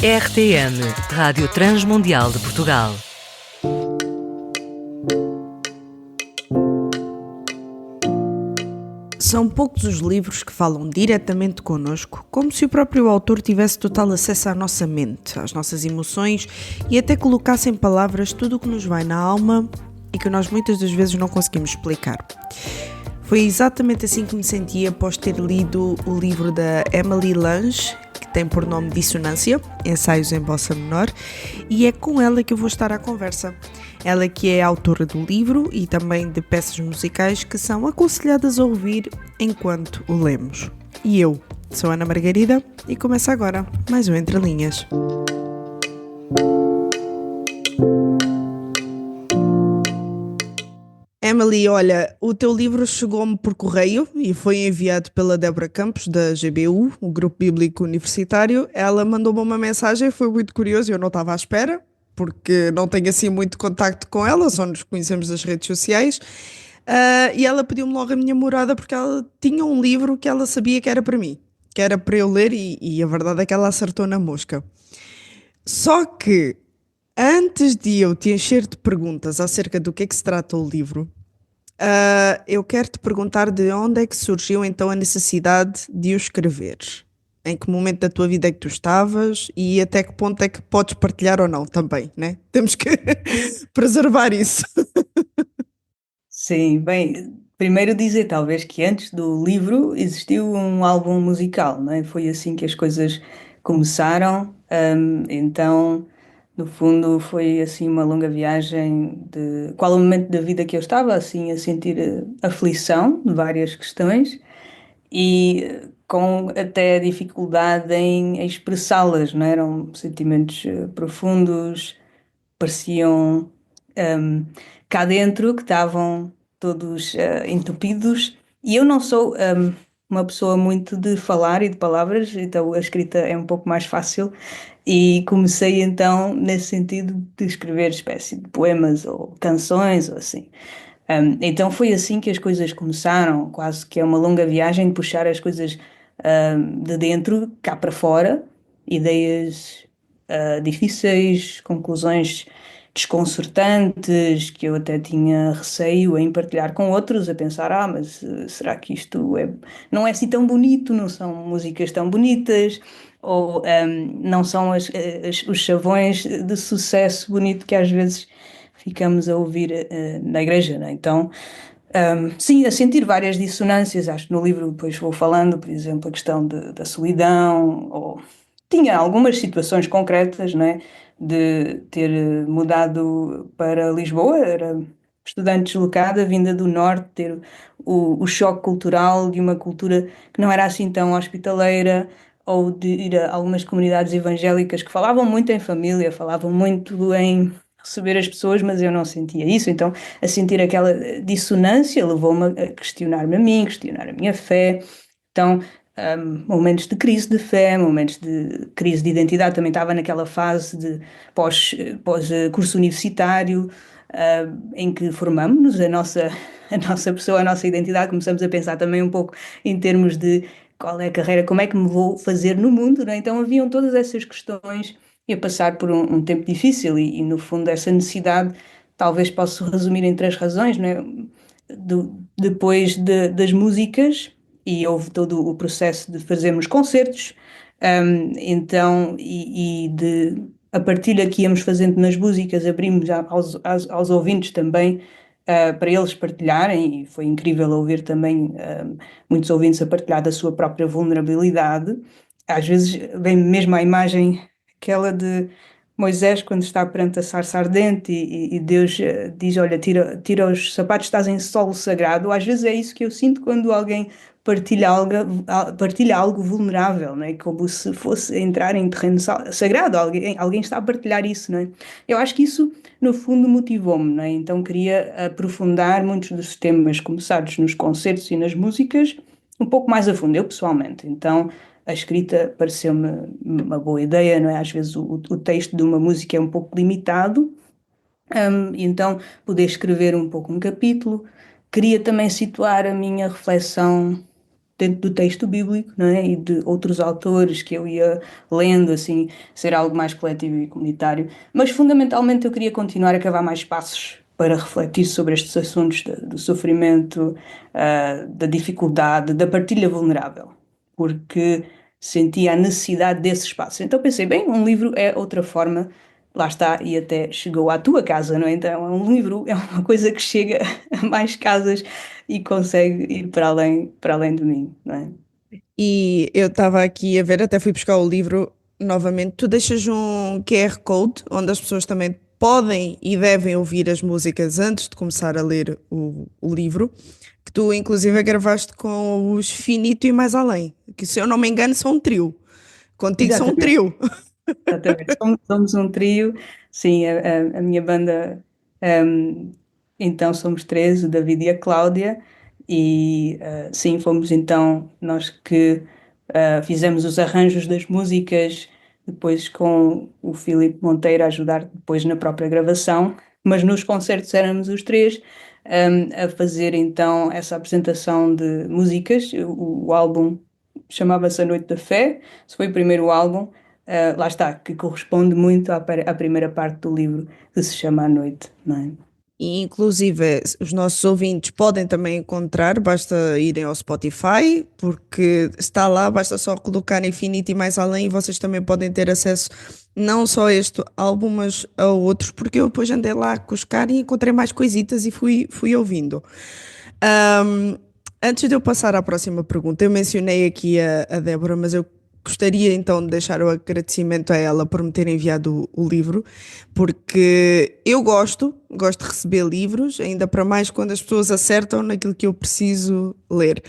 RTM, Rádio Transmundial de Portugal. São poucos os livros que falam diretamente connosco, como se o próprio autor tivesse total acesso à nossa mente, às nossas emoções e até colocasse em palavras tudo o que nos vai na alma e que nós muitas das vezes não conseguimos explicar. Foi exatamente assim que me senti após ter lido o livro da Emily Lange, que tem por nome Dissonância, Ensaios em Bossa Menor, e é com ela que eu vou estar à conversa. Ela que é autora do livro e também de peças musicais que são aconselhadas a ouvir enquanto o lemos. E eu sou Ana Margarida e começa agora mais um Entre Linhas. Emily, olha, o teu livro chegou-me por correio e foi enviado pela Débora Campos, da GBU, o Grupo Bíblico Universitário. Ela mandou-me uma mensagem, foi muito curioso, eu não estava à espera, porque não tenho assim muito contacto com ela, só nos conhecemos das redes sociais. E ela pediu-me logo a minha morada porque ela tinha um livro que ela sabia que era para mim, que era para eu ler e a verdade é que ela acertou na mosca. Só que, antes de eu te encher de perguntas acerca do que é que se trata o livro, eu quero te perguntar de onde é que surgiu então a necessidade de o escrever? Em que momento da tua vida é que tu estavas e até que ponto é que podes partilhar ou não também, né? Temos que preservar isso. Sim, bem, primeiro dizer talvez que antes do livro existiu um álbum musical, não é? Foi assim que as coisas começaram. Então, no fundo, foi assim uma longa viagem de qual o momento da vida que eu estava assim a sentir aflição de várias questões e com até dificuldade em expressá-las, não é? Eram sentimentos profundos, pareciam um, cá dentro que estavam todos entupidos. E eu não sou uma pessoa muito de falar e de palavras, então a escrita é um pouco mais fácil. E comecei então nesse sentido de escrever espécie de poemas ou canções ou assim. Então foi assim que as coisas começaram, quase que é uma longa viagem de puxar as coisas de dentro cá para fora, ideias difíceis, conclusões desconcertantes, que eu até tinha receio em partilhar com outros, a pensar, mas será que isto não é assim tão bonito, não são músicas tão bonitas, ou não são os chavões de sucesso bonito que às vezes ficamos a ouvir na igreja, né? Então, sim, a sentir várias dissonâncias, acho que no livro depois vou falando, por exemplo, a questão da solidão, ou tinha algumas situações concretas, né, de ter mudado para Lisboa, era estudante deslocada, vinda do norte, ter o choque cultural de uma cultura que não era assim tão hospitaleira, ou de ir a algumas comunidades evangélicas que falavam muito em família, falavam muito em receber as pessoas, mas eu não sentia isso. Então, a sentir aquela dissonância levou-me a questionar-me a mim, questionar a minha fé. Então, momentos de crise de fé, momentos de crise de identidade, também estava naquela fase de curso universitário, em que formamos-nos a nossa pessoa, a nossa identidade, começamos a pensar também um pouco em termos de qual é a carreira, como é que me vou fazer no mundo, não é? Então haviam todas essas questões e a passar por um tempo difícil no fundo essa necessidade talvez posso resumir em três razões, não é? Depois das músicas e houve todo o processo de fazermos concertos, então e de a partilha que íamos fazendo nas músicas abrimos aos ouvintes também para eles partilharem e foi incrível ouvir também muitos ouvintes a partilhar da sua própria vulnerabilidade. Às vezes vem mesmo a imagem aquela de Moisés quando está perante a sarça ardente e Deus diz, olha, tira os sapatos, estás em solo sagrado. Às vezes é isso que eu sinto quando alguém partilha algo vulnerável, não é? Como se fosse entrar em terreno sagrado. Alguém está a partilhar isso, não é? Eu acho que isso, no fundo, motivou-me, não é? Então queria aprofundar muitos dos temas começados nos concertos e nas músicas um pouco mais a fundo, eu pessoalmente. Então a escrita pareceu-me uma boa ideia, não é? Às vezes o texto de uma música é um pouco limitado, e então poder escrever um pouco um capítulo. Queria também situar a minha reflexão dentro do texto bíblico, não é? E de outros autores que eu ia lendo, assim, ser algo mais coletivo e comunitário. Mas fundamentalmente eu queria continuar a cavar mais espaços para refletir sobre estes assuntos do sofrimento, da dificuldade, da partilha vulnerável, porque sentia a necessidade desse espaço. Então pensei, bem, um livro é outra forma, lá está, e até chegou à tua casa, não é? Então, um livro é uma coisa que chega a mais casas e consegue ir para além de mim, não é? E eu estava aqui a ver, até fui buscar o livro novamente. Tu deixas um QR Code onde as pessoas também podem e devem ouvir as músicas antes de começar a ler o livro, que tu inclusive gravaste com os Finito e Mais Além, que se eu não me engano são um trio. Contigo são um Exatamente. trio. Exatamente. Somos um trio, sim, a minha banda, um, então somos três, o David e a Cláudia, e sim, fomos então nós que fizemos os arranjos das músicas, depois com o Filipe Monteiro a ajudar depois na própria gravação, mas nos concertos éramos os três, a fazer então essa apresentação de músicas. O álbum chamava-se A Noite da Fé, esse foi o primeiro álbum. Lá está, que corresponde muito à primeira parte do livro, que se chama A Noite, não é? E, inclusive, os nossos ouvintes podem também encontrar, basta irem ao Spotify, porque está lá, basta só colocar Infinito e Mais Além e vocês também podem ter acesso não só a este álbum, mas a outros, porque eu depois andei lá a cuscar e encontrei mais coisitas e fui ouvindo. Ahm, Antes de eu passar à próxima pergunta, eu mencionei aqui a Débora, mas eu gostaria então de deixar o agradecimento a ela por me ter enviado o livro, porque eu gosto de receber livros, ainda para mais quando as pessoas acertam naquilo que eu preciso ler.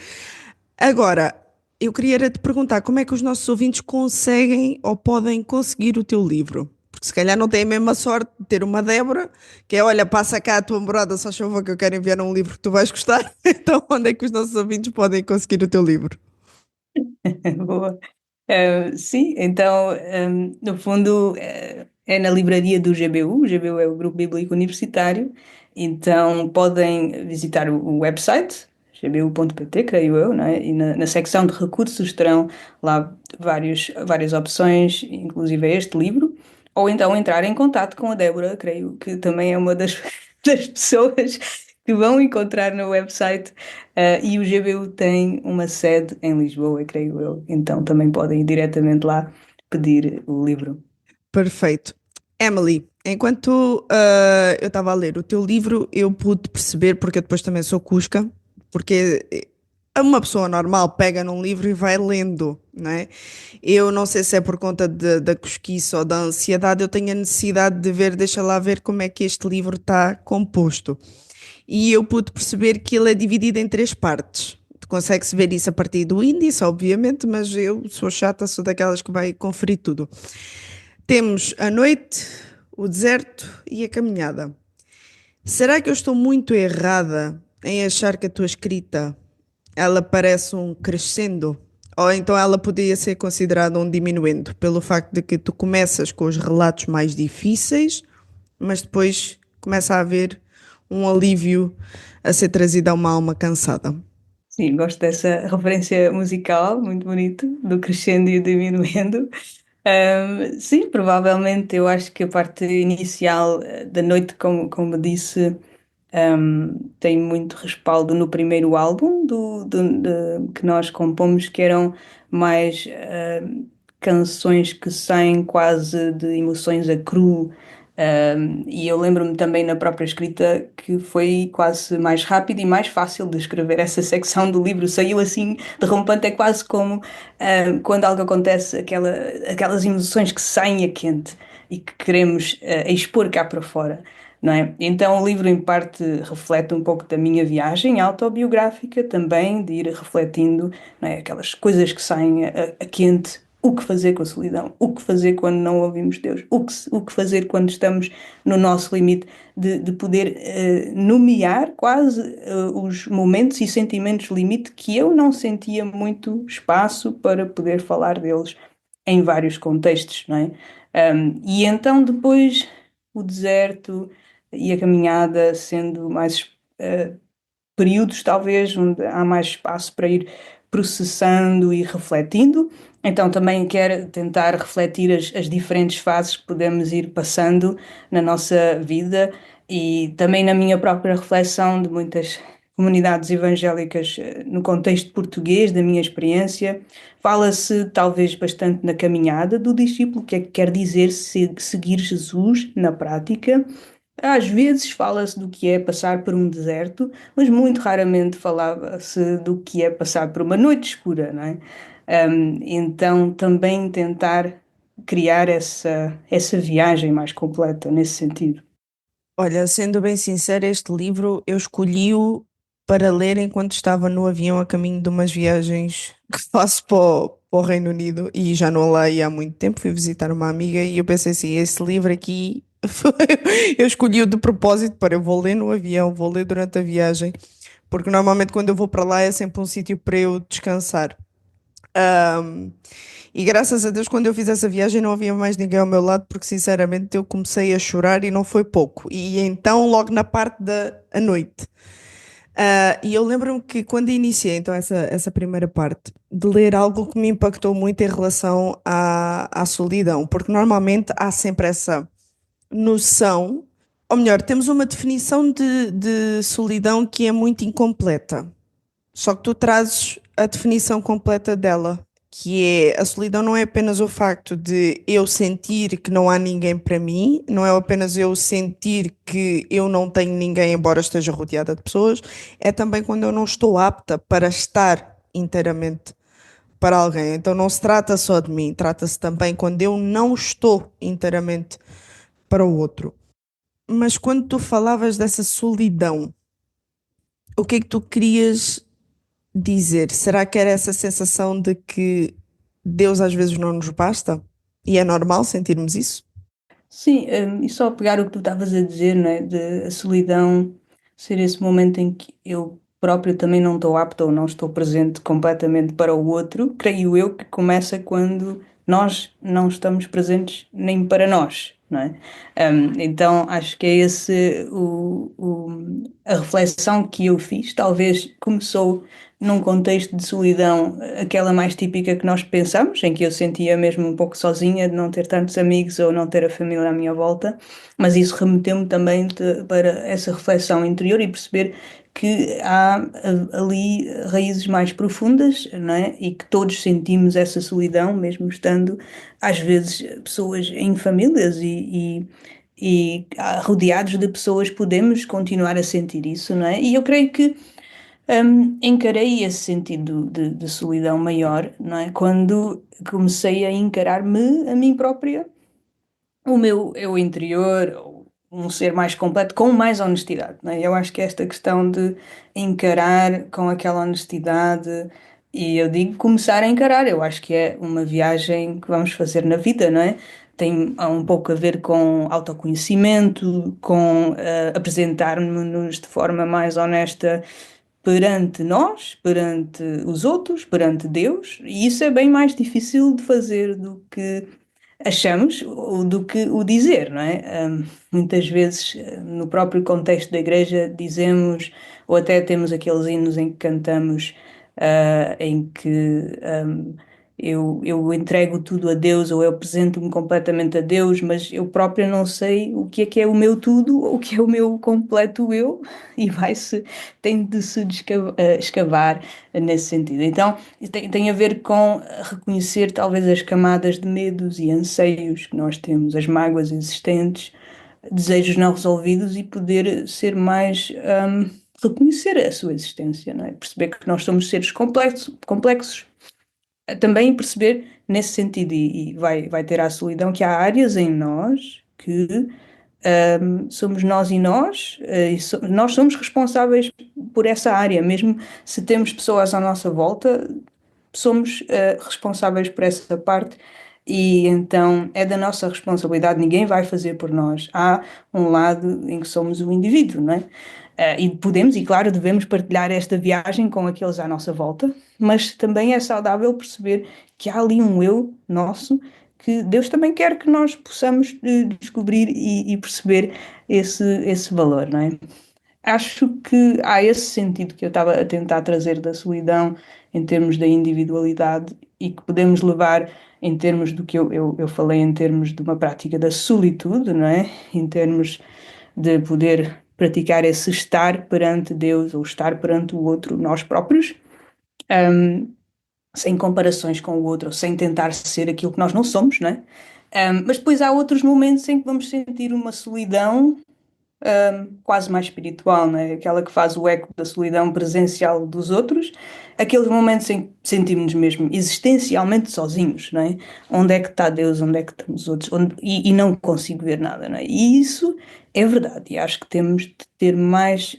Agora, eu queria era te perguntar como é que os nossos ouvintes conseguem ou podem conseguir o teu livro? Porque se calhar não têm a mesma sorte de ter uma Débora, que é, olha, passa cá a tua morada, só favor que eu quero enviar um livro que tu vais gostar. Então, onde é que os nossos ouvintes podem conseguir o teu livro? Boa. Sim, então, no fundo, é na livraria do GBU. O GBU é o Grupo Bíblico Universitário, então podem visitar o website, gbu.pt, creio eu, não é? E na secção de recursos terão lá várias opções, inclusive este livro, ou então entrar em contato com a Débora, creio que também é uma das, das pessoas que vão encontrar no website. E o GBU tem uma sede em Lisboa, creio eu, então também podem ir diretamente lá pedir o livro. Perfeito. Emily, enquanto eu estava a ler o teu livro, eu pude perceber, porque eu depois também sou cusca, porque uma pessoa normal pega num livro e vai lendo, não é? Eu não sei se é por conta da cosquice ou da ansiedade, eu tenho a necessidade de ver, deixa lá ver como é que este livro está composto. E eu pude perceber que ele é dividido em três partes. Consegue-se ver isso a partir do índice, obviamente, mas eu sou chata, sou daquelas que vai conferir tudo. Temos a noite, o deserto e a caminhada. Será que eu estou muito errada em achar que a tua escrita ela parece um crescendo? Ou então ela poderia ser considerada um diminuendo, pelo facto de que tu começas com os relatos mais difíceis, mas depois começa a haver um alívio a ser trazido a uma alma cansada. Sim, gosto dessa referência musical, muito bonito, do crescendo e o diminuendo. Sim, provavelmente eu acho que a parte inicial da noite, como disse, tem muito respaldo no primeiro álbum que nós compomos, que eram mais canções que saem quase de emoções a cru. E eu lembro-me também na própria escrita que foi quase mais rápido e mais fácil de escrever essa secção do livro. Saiu assim de rompante, é quase como quando algo acontece, aquelas emoções que saem a quente e que queremos expor cá para fora, não é? Então o livro em parte reflete um pouco da minha viagem autobiográfica também, de ir refletindo, não é? Aquelas coisas que saem a quente. O que fazer com a solidão? O que fazer quando não ouvimos Deus? O que fazer quando estamos no nosso limite de poder nomear quase os momentos e sentimentos limite que eu não sentia muito espaço para poder falar deles em vários contextos, não é? E então depois o deserto e a caminhada sendo mais períodos talvez onde há mais espaço para ir processando e refletindo. Então também quero tentar refletir as diferentes fases que podemos ir passando na nossa vida e também na minha própria reflexão de muitas comunidades evangélicas no contexto português, da minha experiência. Fala-se talvez bastante na caminhada do discípulo, o que é que quer dizer seguir Jesus na prática. Às vezes fala-se do que é passar por um deserto, mas muito raramente falava-se do que é passar por uma noite escura, não é? Então também tentar criar essa viagem mais completa nesse sentido. Olha, sendo bem sincera, este livro eu escolhi-o para ler enquanto estava no avião a caminho de umas viagens que faço para o Reino Unido e já não leio há muito tempo. Fui visitar uma amiga e eu pensei assim: esse livro aqui eu escolhi-o de propósito para eu vou ler no avião, vou ler durante a viagem, porque normalmente quando eu vou para lá é sempre um sítio para eu descansar. E graças a Deus, quando eu fiz essa viagem, não havia mais ninguém ao meu lado, porque sinceramente eu comecei a chorar e não foi pouco. E então, logo na parte da à noite. E eu lembro-me que quando iniciei então essa primeira parte, de ler algo que me impactou muito em relação à solidão, porque normalmente há sempre essa noção, ou melhor, temos uma definição de solidão que é muito incompleta. Só que tu trazes a definição completa dela, que é a solidão não é apenas o facto de eu sentir que não há ninguém para mim, não é apenas eu sentir que eu não tenho ninguém, embora esteja rodeada de pessoas, é também quando eu não estou apta para estar inteiramente para alguém. Então não se trata só de mim, trata-se também quando eu não estou inteiramente para o outro. Mas quando tu falavas dessa solidão, o que é que tu querias dizer? Será que era essa sensação de que Deus às vezes não nos basta? E é normal sentirmos isso? Sim, e só pegar o que tu estavas a dizer, não é? De a solidão ser esse momento em que eu próprio também não estou apto ou não estou presente completamente para o outro, creio eu que começa quando nós não estamos presentes nem para nós, não é? Então acho que é esse a reflexão que eu fiz. Talvez começou num contexto de solidão, aquela mais típica que nós pensamos, em que eu sentia mesmo um pouco sozinha de não ter tantos amigos ou não ter a família à minha volta, mas isso remeteu-me também para essa reflexão interior e perceber que há ali raízes mais profundas, não é? E que todos sentimos essa solidão, mesmo estando às vezes pessoas em famílias e rodeados de pessoas, podemos continuar a sentir isso, não é? E eu creio que encarei esse sentido de solidão maior, não é? Quando comecei a encarar-me a mim própria, o meu eu interior, um ser mais completo, com mais honestidade, não é? Eu acho que esta questão de encarar com aquela honestidade, e eu digo começar a encarar, eu acho que é uma viagem que vamos fazer na vida, não é? Tem um pouco a ver com autoconhecimento, com apresentar-nos de forma mais honesta perante nós, perante os outros, perante Deus, e isso é bem mais difícil de fazer do que achamos ou do que o dizer, não é? Muitas vezes, no próprio contexto da igreja, dizemos, ou até temos aqueles hinos em que cantamos, em que eu entrego tudo a Deus, ou eu apresento-me completamente a Deus, mas eu própria não sei o que é o meu tudo, ou o que é o meu completo eu, e tem de se escavar nesse sentido. Então, tem a ver com reconhecer talvez as camadas de medos e anseios que nós temos, as mágoas existentes, desejos não resolvidos e poder ser mais, reconhecer a sua existência, não é? Perceber que nós somos seres complexos. Também perceber nesse sentido, e vai ter a solidão, que há áreas em nós que somos nós e nós, nós somos responsáveis por essa área, mesmo se temos pessoas à nossa volta, somos responsáveis por essa parte e então é da nossa responsabilidade, ninguém vai fazer por nós. Há um lado em que somos o indivíduo, não é? E podemos, e claro, devemos partilhar esta viagem com aqueles à nossa volta, mas também é saudável perceber que há ali um eu nosso que Deus também quer que nós possamos descobrir e perceber esse valor, não é? Acho que há esse sentido que eu estava a tentar trazer da solidão em termos da individualidade e que podemos levar em termos do que eu falei, em termos de uma prática da solitude, não é? Em termos de poder praticar esse estar perante Deus ou estar perante o outro, nós próprios, um, sem comparações com o outro, sem tentar ser aquilo que nós não somos, não é? Mas depois há outros momentos em que vamos sentir uma solidão quase mais espiritual, né? Aquela que faz o eco da solidão presencial dos outros, aqueles momentos em que sentimos-nos mesmo existencialmente sozinhos, não é? Onde é que está Deus, onde é que estão os outros, e não consigo ver nada, não é? E isso é verdade, e acho que temos de ter mais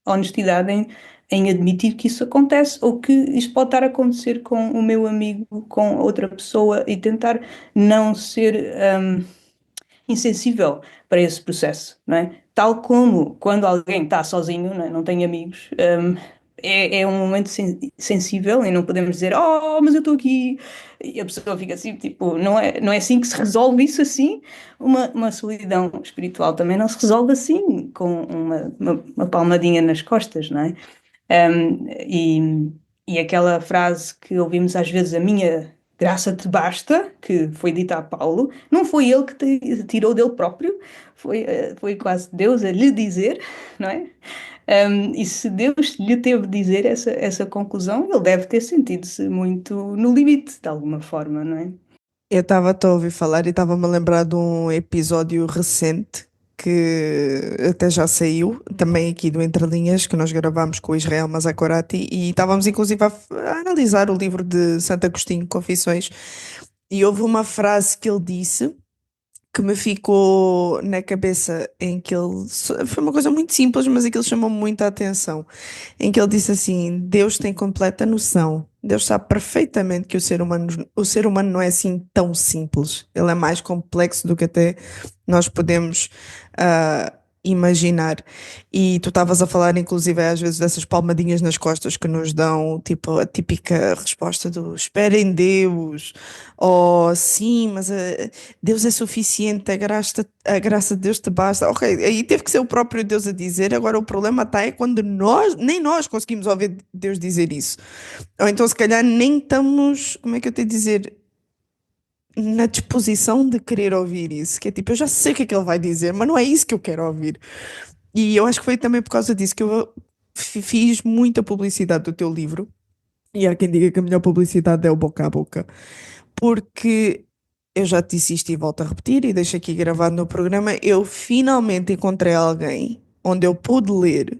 honestidade em admitir que isso acontece ou que isto pode estar a acontecer com o meu amigo, com outra pessoa e tentar não ser insensível para esse processo, não é? Tal como quando alguém está sozinho, não é? Não tem amigos, é um momento sensível e não podemos dizer, oh, mas eu estou aqui. E a pessoa fica assim, tipo, não é assim que se resolve isso assim. Uma solidão espiritual também não se resolve assim, com uma palmadinha nas costas, não é? E aquela frase que ouvimos às vezes, a minha graça te basta, que foi dita a Paulo, não foi ele que tirou dele próprio, foi quase Deus a lhe dizer, não é? E se Deus lhe teve de dizer essa conclusão, ele deve ter sentido-se muito no limite, de alguma forma, não é? Eu estava a ouvir falar e estava-me a lembrar de um episódio recente que até já saiu, também aqui do Entre Linhas, que nós gravámos com o Israel Mazakorati e estávamos inclusive a analisar o livro de Santo Agostinho, Confissões, e houve uma frase que ele disse que me ficou na cabeça em que ele foi uma coisa muito simples, mas aquilo chamou-me muita atenção, em que ele disse assim: Deus tem completa noção. Deus sabe perfeitamente que o ser humano não é assim tão simples. Ele é mais complexo do que até nós podemos imaginar. E tu estavas a falar, inclusive, às vezes dessas palmadinhas nas costas que nos dão, tipo, a típica resposta do espera em Deus, ou sim, mas Deus é suficiente, a graça de Deus te basta. Ok, aí teve que ser o próprio Deus a dizer. Agora o problema está é quando nem nós conseguimos ouvir Deus dizer isso. Ou então, se calhar, nem estamos, como é que eu tenho de dizer, na disposição de querer ouvir isso. Que é tipo, eu já sei o que é que ele vai dizer, mas não é isso que eu quero ouvir. E eu acho que foi também por causa disso que eu fiz muita publicidade do teu livro. E há quem diga que a melhor publicidade é o boca a boca. Porque eu já te disse isto e volto a repetir, e deixo aqui gravado no programa. Eu finalmente encontrei alguém onde eu pude ler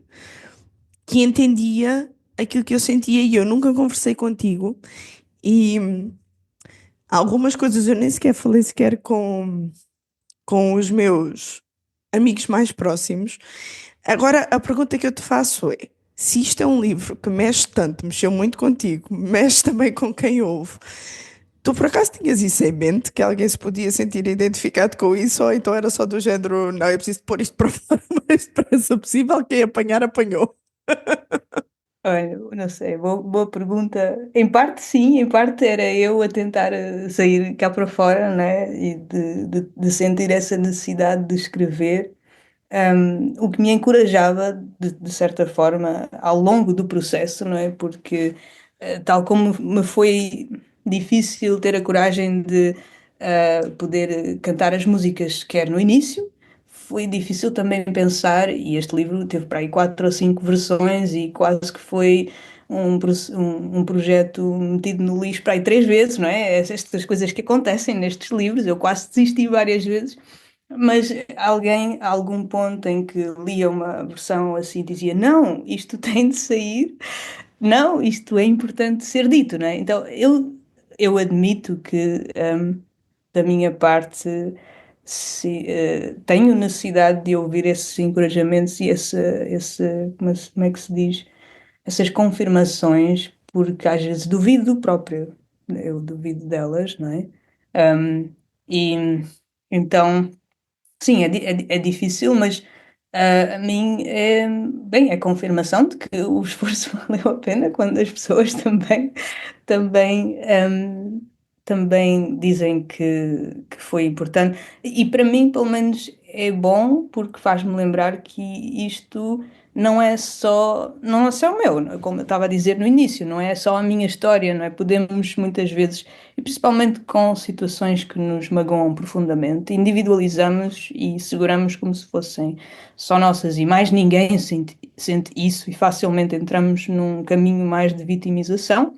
que entendia aquilo que eu sentia e eu nunca conversei contigo. E algumas coisas eu nem sequer falei sequer com os meus amigos mais próximos. Agora, a pergunta que eu te faço é: se isto é um livro que mexe tanto, mexeu muito contigo, mexe também com quem ouve, tu por acaso tinhas isso em mente, que alguém se podia sentir identificado com isso, ou então era só do género, não, eu preciso pôr isto para fora o mais depressa possível, quem apanhar, apanhou. Olha, não sei, boa pergunta. Em parte sim, em parte era eu a tentar sair cá para fora, né? E de sentir essa necessidade de escrever. O que me encorajava, de certa forma, ao longo do processo, não é? Porque, tal como me foi difícil ter a coragem de poder cantar as músicas que era no início, foi difícil também pensar, e este livro teve para aí 4 ou 5 versões e quase que foi um projeto metido no lixo para aí 3 vezes, não é? Estas coisas que acontecem nestes livros, eu quase desisti várias vezes. Mas alguém, a algum ponto em que lia uma versão assim, dizia: Não, isto tem de sair, não, isto é importante ser dito, não é? Então eu admito que, da minha parte, tenho necessidade de ouvir esses encorajamentos e como é que se diz? Essas confirmações, porque às vezes duvido do próprio, eu duvido delas, não é? E então. Sim, é difícil, mas a mim bem, é confirmação de que o esforço valeu a pena quando as pessoas também, também dizem que foi importante. E para mim, pelo menos, é bom porque faz-me lembrar que isto não é só o meu, como eu estava a dizer no início, não é só a minha história, não é? Podemos muitas vezes, e principalmente com situações que nos magoam profundamente, individualizamos e seguramos como se fossem só nossas e mais ninguém sente isso e facilmente entramos num caminho mais de vitimização.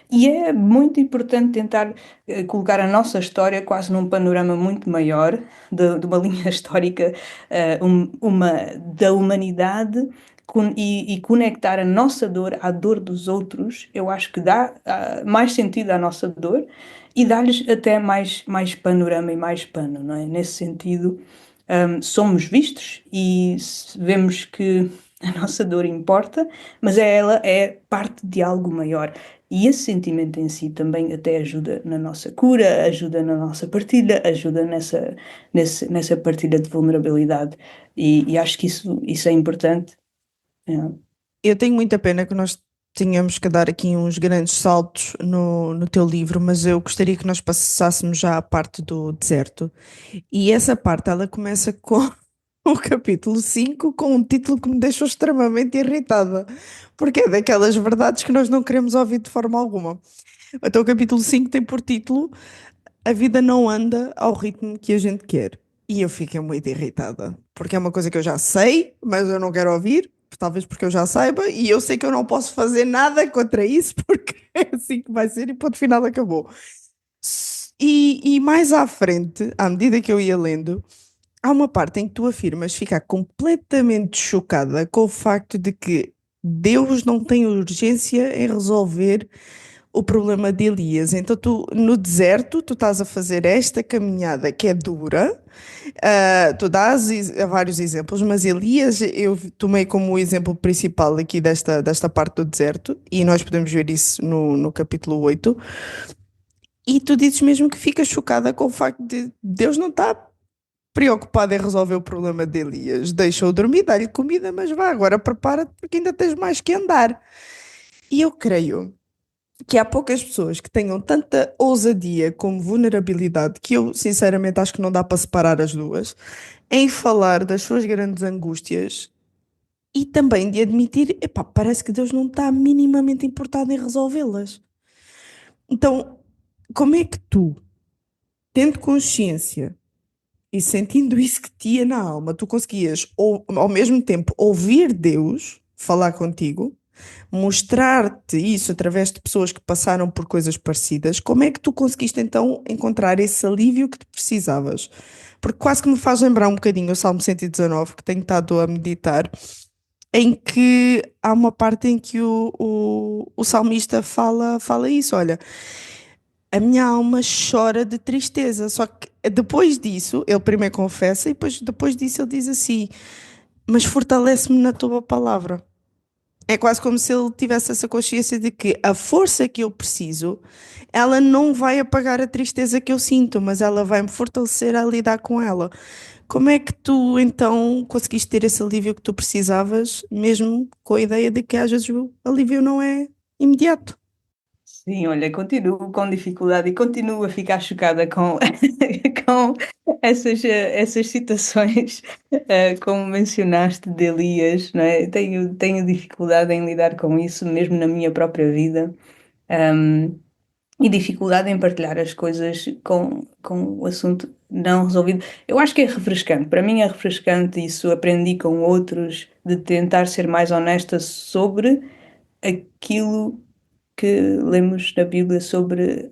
E é muito importante tentar colocar a nossa história quase num panorama muito maior de uma linha histórica, da humanidade e conectar a nossa dor à dor dos outros, eu acho que dá mais sentido à nossa dor e dá-lhes até mais panorama e mais pano, não é? Nesse sentido, somos vistos e vemos que a nossa dor importa, mas ela é parte de algo maior. E esse sentimento em si também até ajuda na nossa cura, ajuda na nossa partilha, ajuda nessa partilha de vulnerabilidade. E acho que isso é importante. É. Eu tenho muita pena que nós tenhamos que dar aqui uns grandes saltos no teu livro, mas eu gostaria que nós passássemos já à parte do deserto. E essa parte, ela começa com o capítulo 5 com um título que me deixou extremamente irritada, porque é daquelas verdades que nós não queremos ouvir de forma alguma. Então, o capítulo 5 tem por título A vida não anda ao ritmo que a gente quer. E eu fiquei muito irritada, porque é uma coisa que eu já sei, mas eu não quero ouvir, talvez porque eu já saiba, e eu sei que eu não posso fazer nada contra isso, porque é assim que vai ser, e ponto final acabou. E mais à frente, à medida que eu ia lendo, há uma parte em que tu afirmas ficar completamente chocada com o facto de que Deus não tem urgência em resolver o problema de Elias. Então, tu, no deserto, tu estás a fazer esta caminhada que é dura, tu dás vários exemplos, mas Elias eu tomei como o exemplo principal aqui desta parte do deserto, e nós podemos ver isso no capítulo 8. E tu dizes mesmo que ficas chocada com o facto de Deus não estar preocupado em resolver o problema de Elias. Deixa-o dormir, dá-lhe comida, mas vá, agora prepara-te porque ainda tens mais que andar. E eu creio que há poucas pessoas que tenham tanta ousadia como vulnerabilidade, que eu sinceramente acho que não dá para separar as duas, em falar das suas grandes angústias e também de admitir, epá, parece que Deus não está minimamente importado em resolvê-las. Então, como é que tu, tendo consciência e sentindo isso que te ia na alma, tu conseguias ao mesmo tempo ouvir Deus falar contigo, mostrar-te isso através de pessoas que passaram por coisas parecidas, como é que tu conseguiste então encontrar esse alívio que tu precisavas? Porque quase que me faz lembrar um bocadinho o Salmo 119, que tenho estado a meditar, em que há uma parte em que o salmista fala isso, olha, a minha alma chora de tristeza, só que depois disso, ele primeiro confessa e depois disso ele diz assim, mas fortalece-me na tua palavra. É quase como se ele tivesse essa consciência de que a força que eu preciso, ela não vai apagar a tristeza que eu sinto, mas ela vai me fortalecer a lidar com ela. Como é que tu então conseguiste ter esse alívio que tu precisavas, mesmo com a ideia de que às vezes o alívio não é imediato? Sim, olha, continuo com dificuldade e continuo a ficar chocada com, com essas citações, como mencionaste, de Elias, não é? Tenho dificuldade em lidar com isso, mesmo na minha própria vida, um, e dificuldade em partilhar as coisas com o assunto não resolvido. Eu acho que é refrescante, para mim é refrescante isso, aprendi com outros, de tentar ser mais honesta sobre aquilo que lemos na Bíblia sobre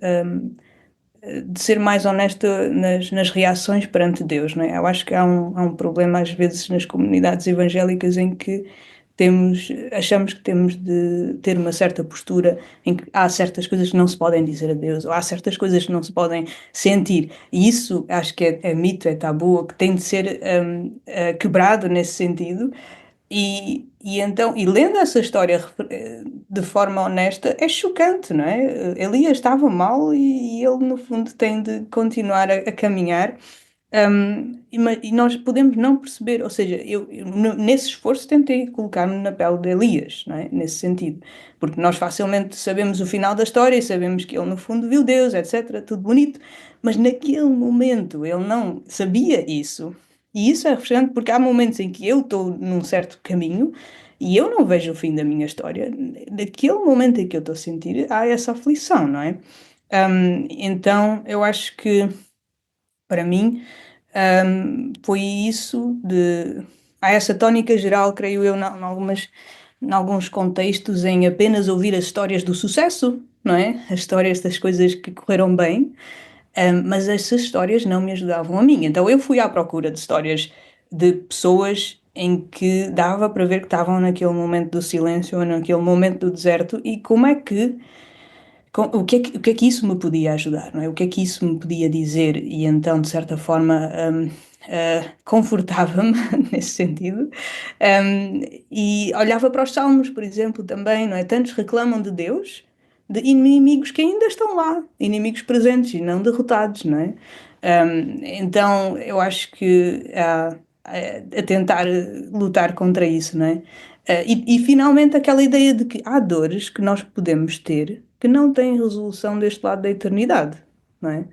de ser mais honesta nas reações perante Deus, não é? Eu acho que há um problema às vezes nas comunidades evangélicas em que achamos que temos de ter uma certa postura em que há certas coisas que não se podem dizer a Deus, ou há certas coisas que não se podem sentir. E isso acho que é mito, é tabu, que tem de ser quebrado nesse sentido. E lendo essa história de forma honesta, é chocante, não é? Elias estava mal e ele, no fundo, tem de continuar a caminhar. E nós podemos não perceber, ou seja, nesse esforço tentei colocar-me na pele de Elias, não é? Nesse sentido, porque nós facilmente sabemos o final da história e sabemos que ele, no fundo, viu Deus, etc., tudo bonito, mas naquele momento ele não sabia isso. E isso é frustrante porque há momentos em que eu estou num certo caminho E eu não vejo o fim da minha história. Naquele momento em que eu estou a sentir, há essa aflição, não é? Então, eu acho que, para mim, foi isso de. Há essa tónica geral, creio eu, em alguns contextos, em apenas ouvir as histórias do sucesso, não é? As histórias das coisas que correram bem, mas essas histórias não me ajudavam a mim. Então eu fui à procura de histórias de pessoas em que dava para ver que estavam naquele momento do silêncio ou naquele momento do deserto e como é que o que é que isso me podia ajudar, não é? O que é que isso me podia dizer? E então, de certa forma, confortava-me nesse sentido. E olhava para os Salmos, por exemplo, também, não é? Tantos reclamam de Deus, de inimigos que ainda estão lá, inimigos presentes e não derrotados, não é? Então, eu acho que a tentar lutar contra isso, não é? E finalmente aquela ideia de que há dores que nós podemos ter que não têm resolução deste lado da eternidade, não é?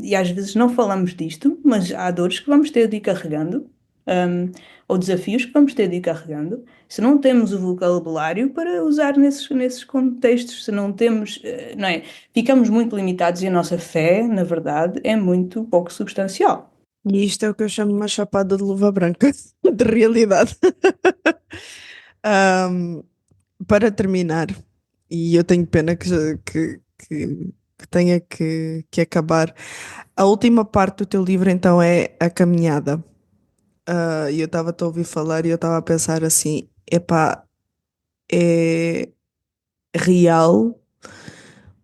E às vezes não falamos disto, mas há dores que vamos ter de ir carregando, um, ou desafios que vamos ter de ir carregando. Se não temos o vocabulário para usar nesses contextos, se não temos, não é? Ficamos muito limitados e a nossa fé, na verdade, é muito pouco substancial. E isto é o que eu chamo de uma chapada de luva branca, de realidade. Ahm, para terminar, e eu tenho pena que tenha que acabar. A última parte do teu livro, então, é a caminhada. E eu estava a ouvir falar e eu estava a pensar assim: epá, é real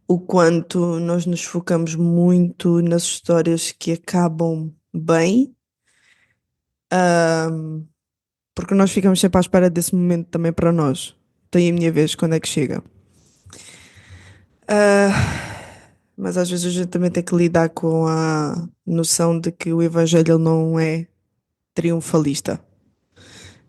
o quanto nós nos focamos muito nas histórias que acabam bem, porque nós ficamos sempre à espera desse momento também para nós. Tem a minha vez, quando é que chega? Mas às vezes a gente também tem que lidar com a noção de que o Evangelho não é triunfalista.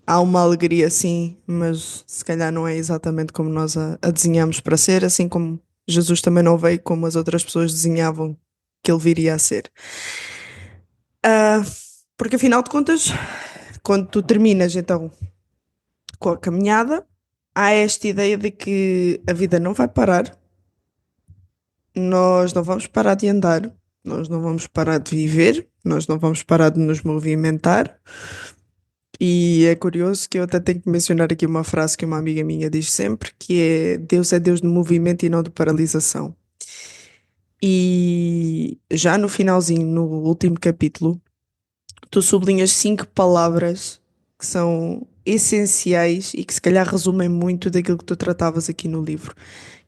Há uma alegria, sim, mas se calhar não é exatamente como nós a desenhamos para ser, assim como Jesus também não veio como as outras pessoas desenhavam que ele viria a ser. Ah, porque afinal de contas, quando tu terminas então com a caminhada, há esta ideia de que a vida não vai parar, nós não vamos parar de andar, nós não vamos parar de viver, nós não vamos parar de nos movimentar. E é curioso que eu até tenho que mencionar aqui uma frase que uma amiga minha diz sempre, que é Deus de movimento e não de paralisação. E já no finalzinho, no último capítulo, tu sublinhas 5 palavras que são essenciais e que se calhar resumem muito daquilo que tu tratavas aqui no livro,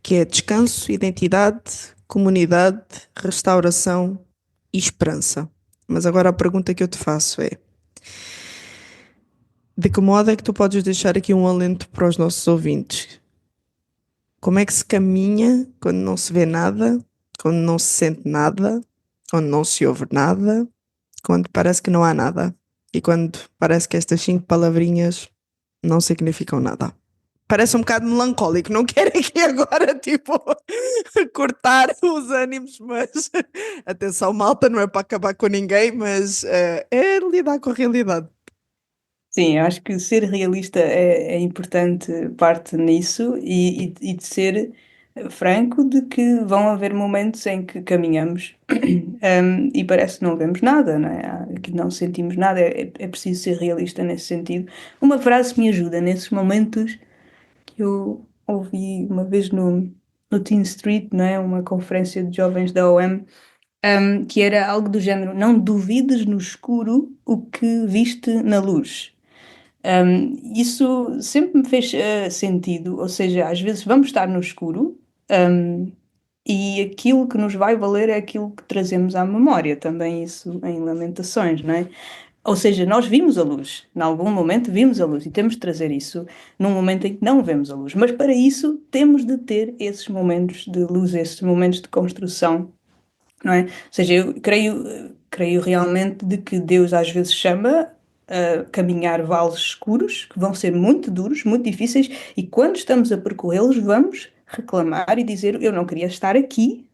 que é descanso, identidade, comunidade, restauração e esperança. Mas agora a pergunta que eu te faço é: de que modo é que tu podes deixar aqui um alento para os nossos ouvintes? Como é que se caminha quando não se vê nada, quando não se sente nada, quando não se ouve nada, quando parece que não há nada e quando parece que estas 5 palavrinhas não significam nada? Parece um bocado melancólico, não quero aqui agora, tipo, cortar os ânimos, mas atenção, malta, não é para acabar com ninguém, mas é lidar com a realidade. Sim, eu acho que ser realista é importante parte nisso e de ser franco de que vão haver momentos em que caminhamos e parece que não vemos nada, não é? Que não sentimos nada, é preciso ser realista nesse sentido. Uma frase que me ajuda nesses momentos que eu ouvi uma vez no Teen Street, não é? Uma conferência de jovens da OM, que era algo do género: não duvides no escuro o que viste na luz. Isso sempre me fez sentido, ou seja, às vezes vamos estar no escuro, um, e aquilo que nos vai valer é aquilo que trazemos à memória, também isso em Lamentações, não é? Ou seja, nós vimos a luz, em algum momento vimos a luz e temos de trazer isso num momento em que não vemos a luz, mas para isso temos de ter esses momentos de luz, esses momentos de construção, não é? Ou seja, eu creio realmente de que Deus às vezes chama a caminhar vales escuros, que vão ser muito duros, muito difíceis, e quando estamos a percorrê-los, vamos reclamar e dizer: eu não queria estar aqui,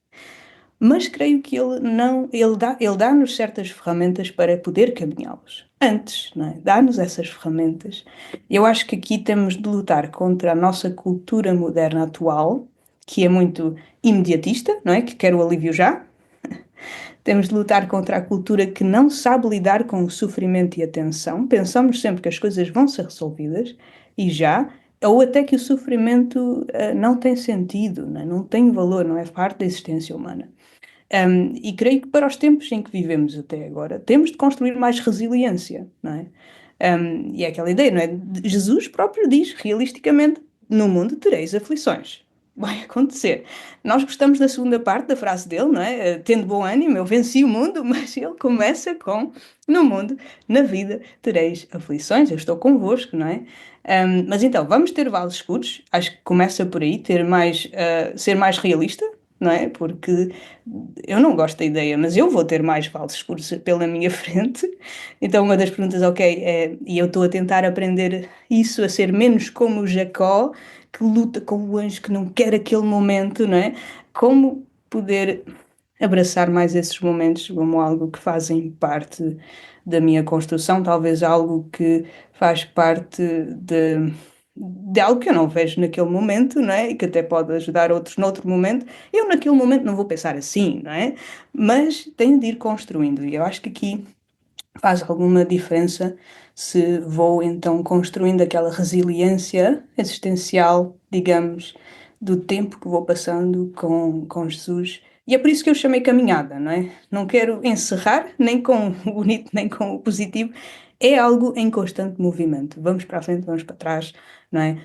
mas creio que ele dá-nos certas ferramentas para poder caminhá-los. Antes, não é? Dá-nos essas ferramentas. Eu acho que aqui temos de lutar contra a nossa cultura moderna atual, que é muito imediatista, não é? Que quer o alívio já. Temos de lutar contra a cultura que não sabe lidar com o sofrimento e a tensão. Pensamos sempre que as coisas vão ser resolvidas e já, ou até que o sofrimento não tem sentido, não tem valor, não é parte da existência humana. E creio que para os tempos em que vivemos até agora, temos de construir mais resiliência, não é? E é aquela ideia, não é? Jesus próprio diz, realisticamente, no mundo tereis aflições. Vai acontecer. Nós gostamos da segunda parte da frase dele, não é? Tendo bom ânimo, eu venci o mundo, mas ele começa com, no mundo, na vida, tereis aflições, eu estou convosco, não é? Mas então, vamos ter vales escuros, acho que começa por aí, ser mais realista, não é? Porque eu não gosto da ideia, mas eu vou ter mais vales escuros pela minha frente. Então, uma das perguntas, ok, e eu estou a tentar aprender isso, a ser menos como o Jacó, que luta com o anjo, que não quer aquele momento, não é? Como poder abraçar mais esses momentos como algo que fazem parte da minha construção, talvez algo que faz parte de algo que eu não vejo naquele momento, não é? E que até pode ajudar outros noutro momento. Eu naquele momento não vou pensar assim, não é? Mas tenho de ir construindo. E eu acho que aqui faz alguma diferença se vou então construindo aquela resiliência existencial, digamos, do tempo que vou passando com Jesus. E é por isso que eu chamei caminhada, não é? Não quero encerrar nem com o bonito nem com o positivo. É algo em constante movimento. Vamos para a frente, vamos para trás, não é?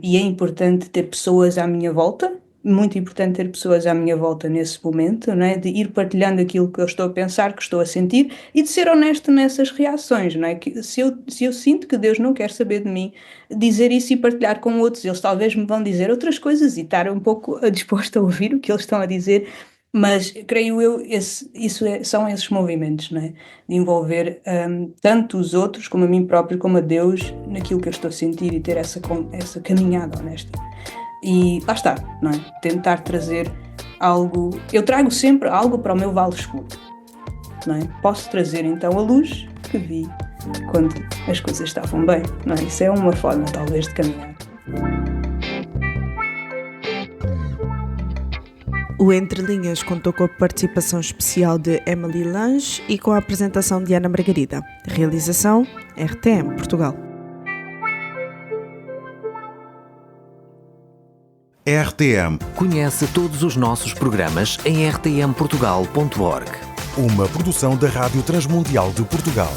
E é importante ter pessoas à minha volta, muito importante ter pessoas à minha volta nesse momento, não é? De ir partilhando aquilo que eu estou a pensar, que estou a sentir e de ser honesto nessas reações, não é? Que se eu sinto que Deus não quer saber de mim, dizer isso e partilhar com outros, eles talvez me vão dizer outras coisas e estar um pouco disposto a ouvir o que eles estão a dizer, mas creio eu, são esses movimentos, não é? De envolver tanto os outros como a mim próprio, como a Deus, naquilo que eu estou a sentir e ter essa caminhada honesta. E lá está, não é? Tentar trazer algo. Eu trago sempre algo para o meu vale escuro, não é? Posso trazer então a luz que vi quando as coisas estavam bem, não é? Isso é uma forma, talvez, de caminhar. O Entre Linhas contou com a participação especial de Emily Lange e com a apresentação de Ana Margarida. Realização RTM Portugal. RTM. Conhece todos os nossos programas em rtmportugal.org. Uma produção da Rádio Transmundial de Portugal.